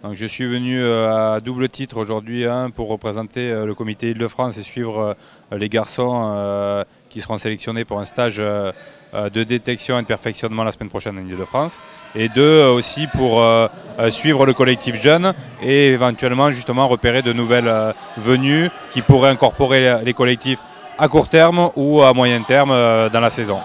Donc je suis venu à double titre aujourd'hui pour représenter le comité Île-de-France et suivre les garçons qui seront sélectionnés pour un stage de détection et de perfectionnement la semaine prochaine en Île-de-France. Et deux aussi pour suivre le collectif jeune et éventuellement justement repérer de nouvelles venues qui pourraient incorporer les collectifs à court terme ou à moyen terme dans la saison.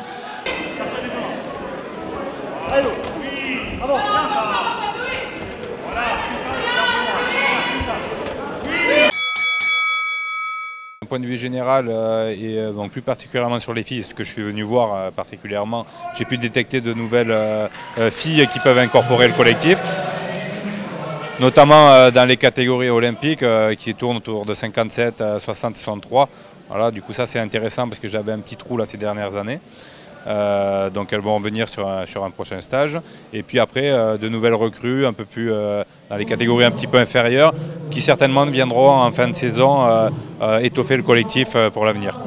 D'un point de vue général et donc plus particulièrement sur les filles, ce que je suis venu voir particulièrement, j'ai pu détecter de nouvelles filles qui peuvent incorporer le collectif, notamment dans les catégories olympiques qui tournent autour de 57, 60, 63. Voilà, du coup ça c'est intéressant parce que j'avais un petit trou là ces dernières années. Donc elles vont venir sur un prochain stage. Et puis après, de nouvelles recrues, un peu plus dans les catégories un petit peu inférieures, qui certainement viendront en fin de saison étoffer le collectif pour l'avenir.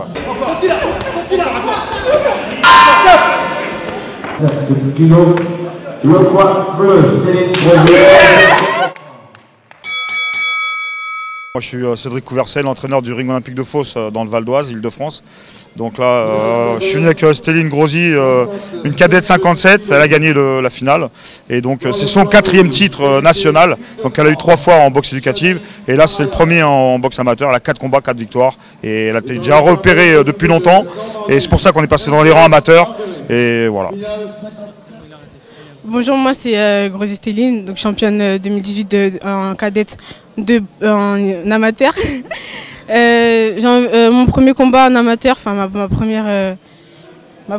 Moi, je suis Cédric Couvercel, entraîneur du ring olympique de Fos dans le Val d'Oise, Île-de-France. Donc là, je suis venu avec Stéline Grosy, une cadette 57, elle a gagné la finale. Et donc c'est son 4e titre national. Donc elle a eu 3 fois en boxe éducative. Et là c'est le premier en boxe amateur, elle a 4 combats, 4 victoires. Et elle a été déjà repérée depuis longtemps. Et c'est pour ça qu'on est passé dans les rangs amateurs. Et voilà. Bonjour, moi c'est Grosy Stéline, donc championne 2018 en cadette en amateur. Mon premier combat en amateur, enfin ma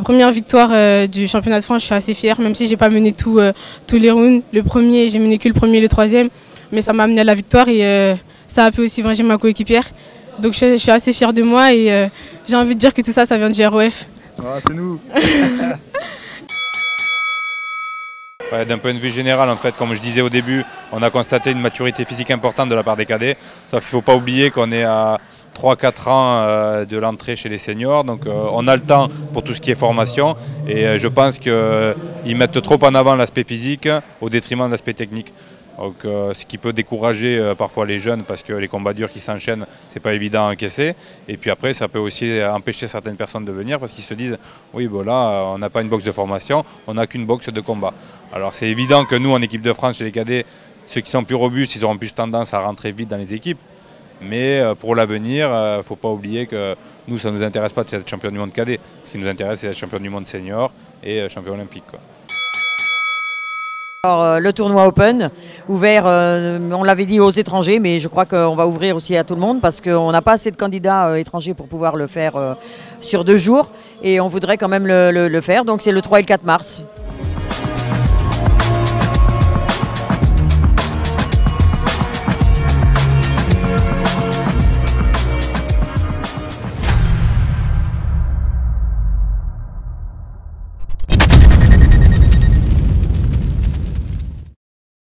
première victoire du championnat de France, je suis assez fière, même si j'ai pas mené tous les rounds. Le premier, j'ai mené que le premier et le 3e, mais ça m'a amené à la victoire et ça a pu aussi venger ma coéquipière. Donc je suis assez fière de moi et j'ai envie de dire que tout ça, ça vient du ROF. Ah, c'est nous. Ouais, d'un point de vue général, en fait, comme je disais au début, on a constaté une maturité physique importante de la part des cadets. Sauf qu'il ne faut pas oublier qu'on est à 3-4 ans de l'entrée chez les seniors. Donc on a le temps pour tout ce qui est formation. Et je pense qu'ils mettent trop en avant l'aspect physique au détriment de l'aspect technique. Donc, ce qui peut décourager parfois les jeunes parce que les combats durs qui s'enchaînent, c'est pas évident à encaisser. Et puis après, ça peut aussi empêcher certaines personnes de venir parce qu'ils se disent oui, bon là, on n'a pas une boxe de formation, on n'a qu'une boxe de combat. Alors c'est évident que nous, en équipe de France, chez les cadets, ceux qui sont plus robustes, ils auront plus tendance à rentrer vite dans les équipes. Mais pour l'avenir, il ne faut pas oublier que nous, ça ne nous intéresse pas d'être champion du monde cadet. Ce qui nous intéresse, c'est d'être champion du monde senior et champion olympique, quoi. Alors, le tournoi Open, ouvert, on l'avait dit aux étrangers, mais je crois qu'on va ouvrir aussi à tout le monde parce qu'on n'a pas assez de candidats étrangers pour pouvoir le faire sur 2 jours et on voudrait quand même le faire. Donc c'est le 3 et le 4 mars.